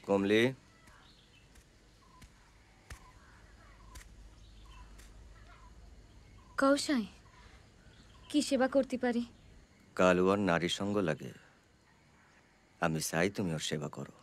কমলি, কৌশাই, কি সেবা করতে পারি? কালু আর নারীর সঙ্গ লাগে। আমি চাই তুমি ওর সেবা করো।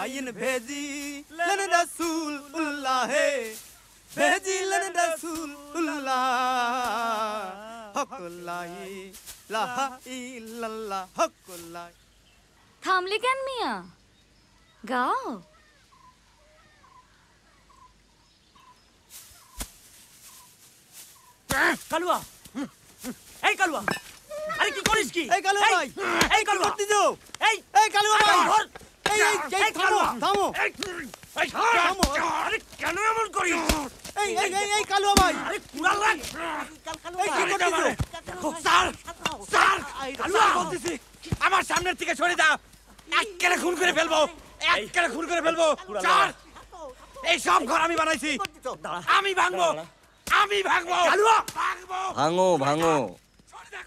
आइन भेजी लन रसूल उल्लाह है भेजी लन रसूल उल्लाह हकुल्लाही ला इल्लल्लाह हकुल्लाही। থামলে কেন মিয়া? গাও। কালুয়া, এই কালুয়া, আরে কি করিস কি? এই কালুয়া ভাই, এই কালুয়া, করতে যাও। এই কালুয়া ভাই, এই থামো থামো থামো। আরে কেন এমন করিস? এই কালুয়া ভাই, আরে কুড়াল রাখ। এই কি করতেছো? স্যার, স্যার, কালুয়া বলতেছি, আমার সামনের থেকে সরে যা। একেবারে খুন করে ফেলবো, একেবারে খুন করে ফেলবো। স্যার, এই সব ঘর আমি বানাইছি, আমি ভাঙবো, আমি ভাঙবো। কালুয়া ভাঙবো। ভাঙো ভাঙো,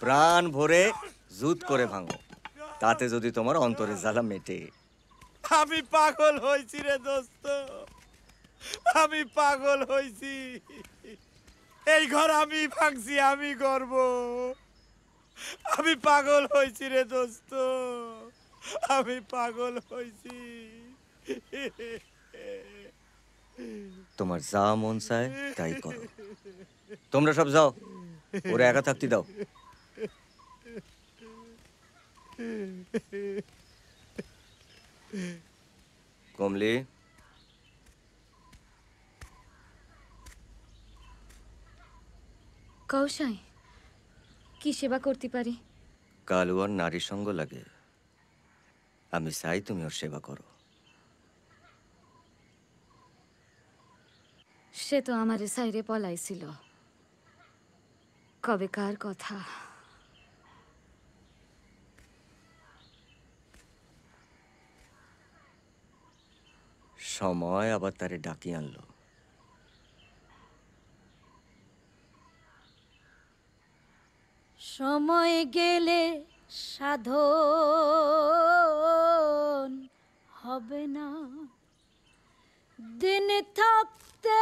প্রাণ ভরে জুত করে ভাঙো, তাতে যদি তোমার অন্তরে জ্বালা মেটে। আমি পাগল হইছি রে দোস্ত, আমি পাগল হইছি। এই ঘর আমি ভাঙছি, আমি গর্ব। আমি পাগল হইছি রে দোস্ত, আমি পাগল হইছি। তোমার যা মন চায় তাই করো। তোমরা সব যাও, ওরা একা থাকতে দাও। কমলি, কৌশাই, কি সেবা করতে পারি? কালু আর নারীর সঙ্গ লাগে। আমি চাই তুমি ওর সেবা করো। সে তো আমারে সাইরে পলাইছিল। কবে কার কথা? সময় আবার তারে ডাকি আনলো। সময় গেলে সাধন হবে না, দিন থাকতে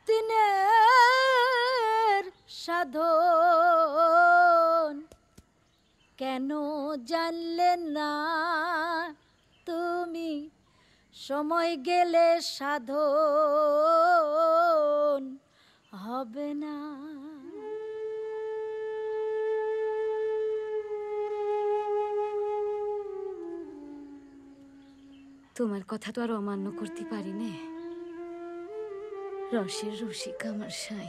দিনের সাধন কেন জানলে না তুমি? সময় গেলে সাধন হবে না। তোমার কথা তো আর অমান্য করতে পারি নে, রসের রসিক আমার সাই।